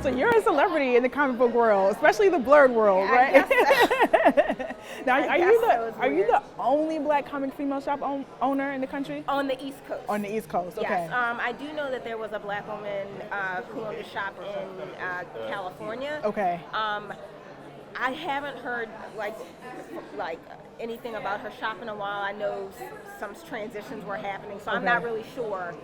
So you're a celebrity in the comic book world, especially the Blerd world, right? Now, are you the only Black comic female shop owner in the country? On the East Coast. On the East Coast, okay. Yes, I do know that there was a Black woman who owned a shop in California. Okay. I haven't heard like anything about her shop in a while. I know some transitions were happening, so I'm not really sure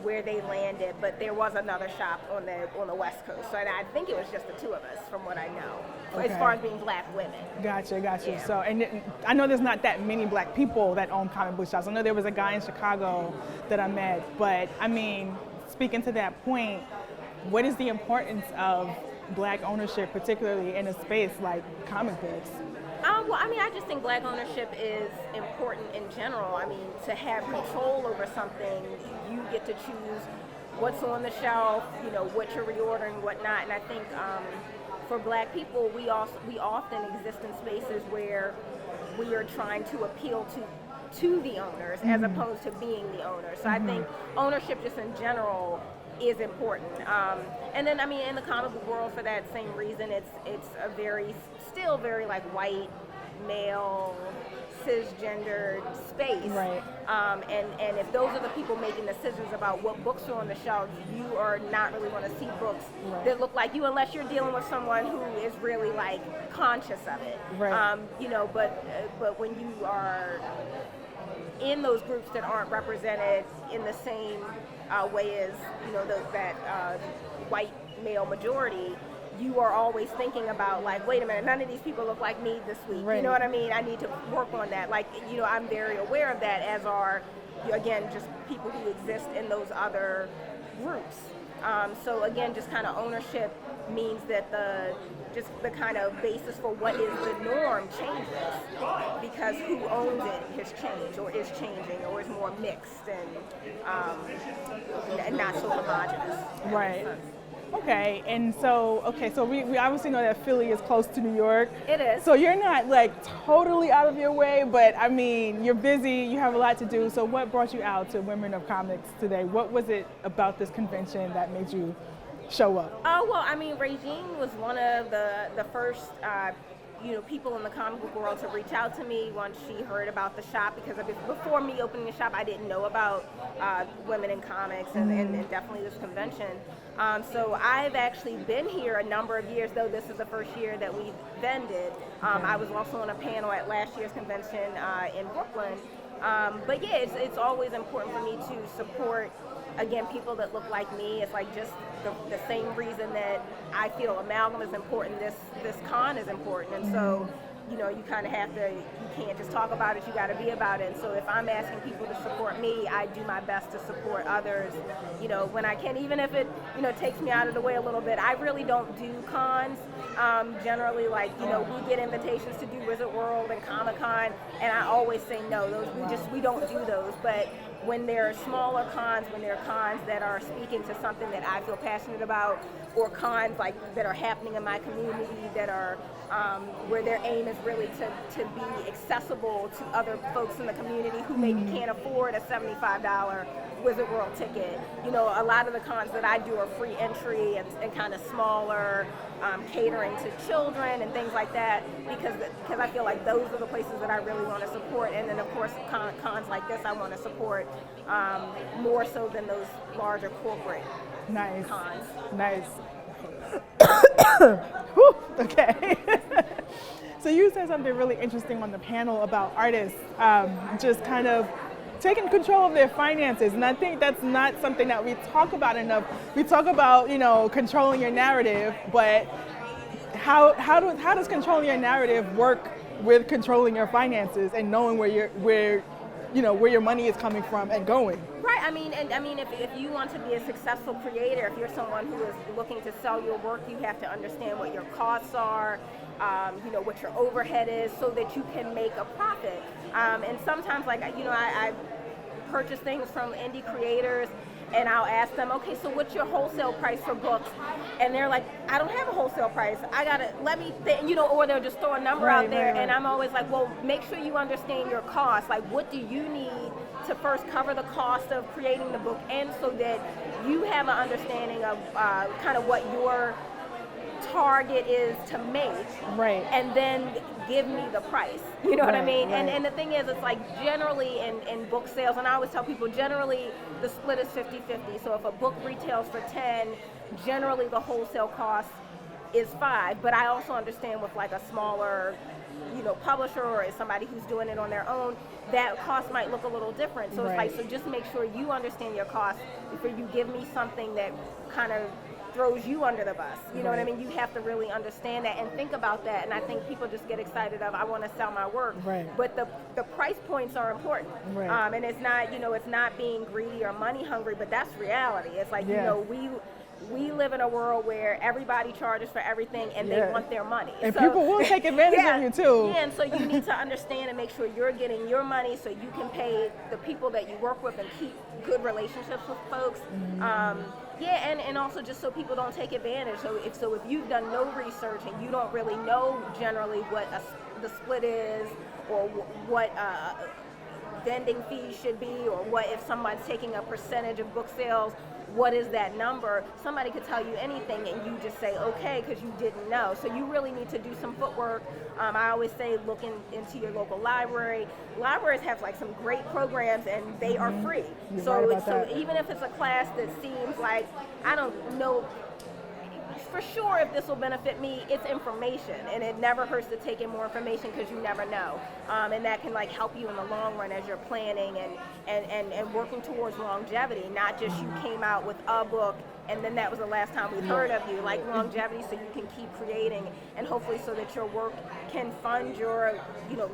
where they landed, but there was another shop on the West Coast. So I think it was just the two of us, from what I know, as far as being Black women. Gotcha. Yeah. So, and I know there's not that many Black people that own comic book shops. I know there was a guy in Chicago that I met, but I mean, speaking to that point, what is the importance of Black ownership, particularly in a space like comic books? Well, I mean, I just think Black ownership is important in general. I mean, to have control over something, you get to choose what's on the shelf, you know, what you're reordering, whatnot. And I think for Black people, we often exist in spaces where we are trying to appeal to the owners as opposed to being the owner. So I think ownership just in general is important. And then, I mean, in the comic book world, for that same reason, it's a still very like white, male, cisgendered space. Right. And if those are the people making decisions about what books are on the shelves, you are not really going to see books that look like you, unless you're dealing with someone who is really like conscious of it. Right. You know, but when you are in those groups that aren't represented in the same way as, you know, that white male majority, you are always thinking about like, wait a minute, none of these people look like me this week. Right. You know what I mean? I need to work on that. Like, you know, I'm very aware of that, as are, again, just people who exist in those other groups. So again, just kind of ownership means that the kind of basis for what is the norm changes, because who owns it has changed, or is changing, or is more mixed and not so homogenous. Right. Okay, and so we obviously know that Philly is close to New York. It is. So you're not like totally out of your way, but I mean, you're busy, you have a lot to do. So what brought you out to Women of Comics today? What was it about this convention that made you show up? Oh, well, I mean, Regine was one of the first you know, people in the comic book world to reach out to me once she heard about the shop, because before me opening the shop, I didn't know about Women in Comics and definitely this convention. So I've actually been here a number of years, though this is the first year that we've vended. I was also on a panel at last year's convention in Brooklyn. But yeah, it's always important for me to support, again, people that look like me. It's like just the same reason that I feel Amalgam is important, this con is important. And so, you know, you kind of have to, you can't just talk about it, you got to be about it. And so if I'm asking people to support me, I do my best to support others, you know, when I can, even if it, you know, takes me out of the way a little bit. I really don't do cons. Generally, like, you know, we get invitations to do Wizard World and Comic-Con, and I always say no, we don't do those. But when there are smaller cons, when there are cons that are speaking to something that I feel passionate about, or cons like that are happening in my community that are where their aim is really to be accessible to other folks in the community who maybe can't afford a $75 Wizard World ticket. You know, a lot of the cons that I do are free entry and kind of smaller, catering to children and things like that, because I feel like those are the places that I really want to support. And then of course cons like this I want to support more so than those larger corporate cons. Nice. Whew, okay. So you said something really interesting on the panel about artists just kind of taking control of their finances, and I think that's not something that we talk about enough. We talk about, you know, controlling your narrative, but how does controlling your narrative work with controlling your finances and knowing where your money is coming from and going? Right. I mean, if you want to be a successful creator, if you're someone who is looking to sell your work, you have to understand what your costs are, you know, what your overhead is, so that you can make a profit. And sometimes, like, you know, I purchase things from indie creators, and I'll ask them, okay, so what's your wholesale price for books? And they're like, I don't have a wholesale price. I gotta, let me, or they'll just throw a number out there, and I'm always like, well, make sure you understand your cost. Like, what do you need to first cover the cost of creating the book, and so that you have an understanding of kind of what your target is to make, right? And then give me the price. You know what I mean? Right. And the thing is, it's like generally in book sales, and I always tell people, generally the split is 50-50. So if a book retails for 10, generally the wholesale cost is 5. But I also understand with like a smaller, publisher or somebody who's doing it on their own, that cost might look a little different. So it's like, so just make sure you understand your cost before you give me something that kind of throws you under the bus. You know what I mean? You have to really understand that and think about that. And I think people just get excited of, I want to sell my work. Right. But the price points are important. Right. And it's not, it's not being greedy or money hungry, but that's reality. It's like, we live in a world where everybody charges for everything and they want their money. And so, people will take advantage of you too. Yeah, and so you need to understand and make sure you're getting your money so you can pay the people that you work with and keep good relationships with folks. And also just so people don't take advantage. So if you've done no research and you don't really know generally what the split is, or what vending fees should be, or what if someone's taking a percentage of book sales, what is that number? Somebody could tell you anything and you just say okay because you didn't know. So you really need to do some footwork. I always say look into your local library. Libraries have like some great programs and they are free. So even if it's a class that seems like, I don't know for sure if this will benefit me, it's information, and it never hurts to take in more information because you never know, and that can like help you in the long run as you're planning and working towards longevity, not just you came out with a book and then that was the last time we heard of you. Like longevity, so you can keep creating, and hopefully so that your work can fund your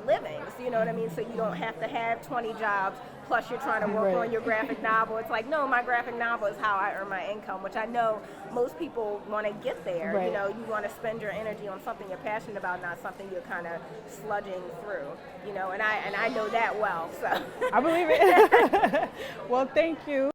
livings, you know what I mean, so you don't have to have 20 jobs plus you're trying to work on your graphic novel. It's like, no, my graphic novel is how I earn my income, which I know most people want to get there. You want to spend your energy on something you're passionate about, not something you're kind of sludging through, and I know that well, so. I believe it. Well, thank you.